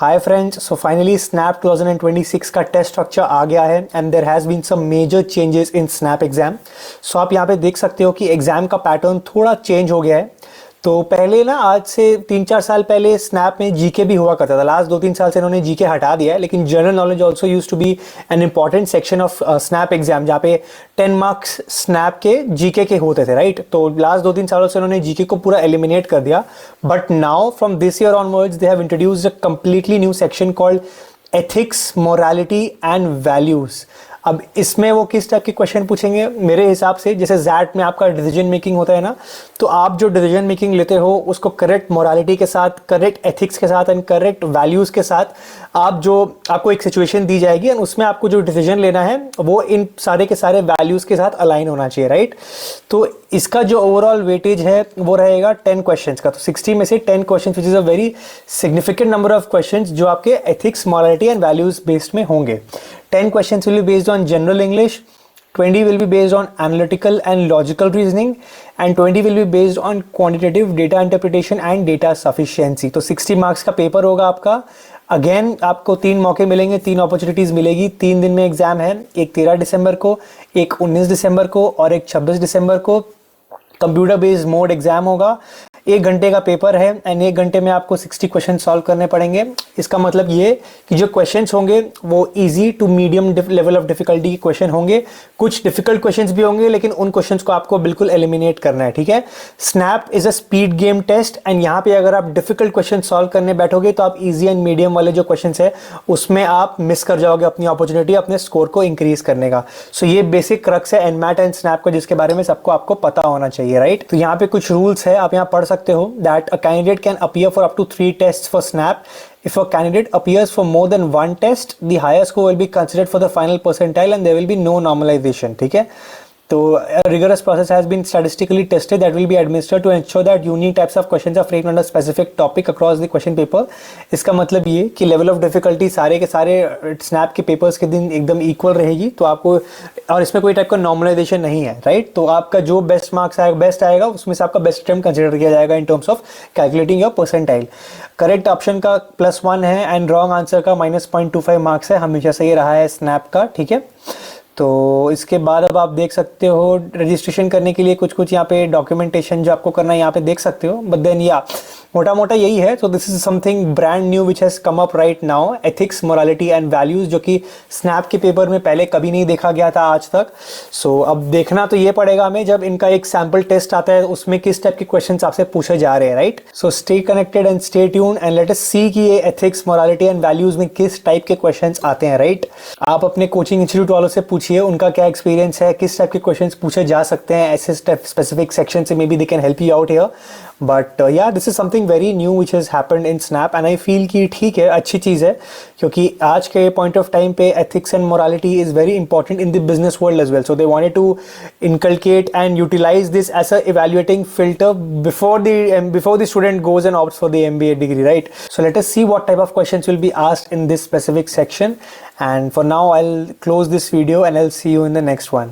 हाय friends, so finally SNAP 2026 का test structure आ गया है and there has been some major changes in SNAP exam. So आप यहाँ पे देख सकते हो कि एग्जाम का पैटर्न थोड़ा चेंज हो गया है। तो पहले ना, आज से 3-4 साल पहले स्नैप में जीके भी हुआ करता था। लास्ट 2-3 साल से इन्होंने जीके हटा दिया है, लेकिन general knowledge also use to be an important section of SNAP exam, जहाँ पे 10 मार्क्स स्नैप के जीके के होते थे, राइट। तो लास्ट 2-3 सालों से उन्होंने जीके को पूरा एलिमिनेट कर दिया। But now from this year onwards they have introduced a completely new section called ethics, morality and values. अब इसमें वो किस टाइप के क्वेश्चन पूछेंगे, मेरे हिसाब से जैसे जैट में आपका डिसीजन मेकिंग होता है ना, तो आप जो डिसीजन मेकिंग लेते हो उसको करेक्ट मोरालिटी के साथ, करेक्ट एथिक्स के साथ एंड करेक्ट वैल्यूज के साथ आपको एक सिचुएशन दी जाएगी एंड उसमें आपको जो डिसीजन लेना है वो इन सारे के सारे वैल्यूज के साथ अलाइन होना चाहिए, राइट। तो इसका जो ओवरऑल वेटेज है वो रहेगा 10 क्वेश्चंस का। तो 60 में से 10 questions which is a very significant number of questions जो आपके ethics, morality and values based में होंगे। 10 questions will be based on general English, 20 will be based on analytical and logical reasoning, and 20 will be based on quantitative data interpretation and data sufficiency। तो 60 marks का paper होगा आपका। Again आपको 3 मौके मिलेंगे, 3 opportunities मिलेगी। 3 दिन में एग्जाम है, एक 13 दिसंबर को, एक 19 दिसंबर को और एक 26 दिसंबर को। कंप्यूटर बेस्ड मोड एग्जाम होगा। 1 घंटे का पेपर है एंड 1 घंटे में आपको 60 क्वेश्चन सॉल्व करने पड़ेंगे। इसका मतलब ये कि जो क्वेश्चंस होंगे वो easy to medium level of difficulty के क्वेश्चन होंगे। कुछ डिफिकल्ट क्वेश्चंस भी होंगे, लेकिन उन क्वेश्चंस को आपको बिल्कुल एलिमिनेट करना है, ठीक है। SNAP is a speed game test and यहाँ पे अगर आप डिफिकल्ट क्वेश्चन सॉल्व करने बैठोगे तो आप इजी एंड मीडियम वाले जो क्वेश्चन है उसमें आप मिस कर जाओगे अपनी अपॉर्चुनिटी अपने स्कोर को इंक्रीज करने का। सो ये बेसिक क्रक्स है एनमैट एंड स्नैप का, जिसके बारे में सबको आपको पता होना चाहिए, राइट। तो यहाँ पे कुछ रूल्स है, आप यहाँ पढ़ सकते हो। That a candidate can appear for up to 3 tests for SNAP. If a candidate appears for more than 1 test, the higher score will be considered for the final percentile and there will be no normalization, ठीक है। तो a rigorous process has been statistically tested that will be administered to ensure that unique types of questions are framed under specific topic across the question paper। इसका मतलब ये कि level of difficulty सारे के सारे स्नैप के papers के दिन एकदम इक्वल रहेगी। तो आपको, और इसमें कोई टाइप का नॉर्मलाइजेशन नहीं है, राइट। तो आपका जो बेस्ट मार्क्स आएगा, बेस्ट आएगा, उसमें से आपका बेस्ट अटेम्प्ट कंसिडर किया जाएगा in terms of calculating your percentile. Correct option का +1 है एंड रॉन्ग आंसर का -0.25 मार्क्स है। हमेशा से ये रहा है स्नैप का, ठीक है। तो इसके बाद अब आप देख सकते हो रजिस्ट्रेशन करने के लिए कुछ यहाँ पे डॉक्यूमेंटेशन जो आपको करना है यहाँ पे देख सकते हो। बट देन या मोटा मोटा यही है। तो this is something brand new which has come up right now, ethics, morality and values, जो कि स्नैप के पेपर में पहले कभी नहीं देखा गया था आज तक। सो अब देखना तो ये पड़ेगा हमें, जब इनका एक सैम्पल टेस्ट आता है उसमें किस टाइप के क्वेश्चन आपसे पूछे जा रहे हैं, right. So stay connected and stay tune and let us see कि ये एथिक्स, मोरालिटी एंड वैल्यूज में किस टाइप के क्वेश्चन आते हैं, राइट। आप अपने कोचिंग इंस्टीट्यूट वालों से पूछिए उनका क्या एक्सपीरियंस है, किस टाइप के क्वेश्चन पूछे जा सकते हैं ऐसे स्पेसिफिक सेक्शन से। May be they can help you out here. But या this is something very new which has happened in SNAP and I feel कि ठीक है, अच्छी चीज़ है, क्योंकि आज के पॉइंट ऑफ टाइम पे ethics and morality is very important in the business world as well. So they wanted to inculcate and utilize this as a evaluating filter before the student goes and opts for the MBA degree, right? So let us see what type of questions will be asked in this specific section, and for now I'll close this video and I'll see you in the next one.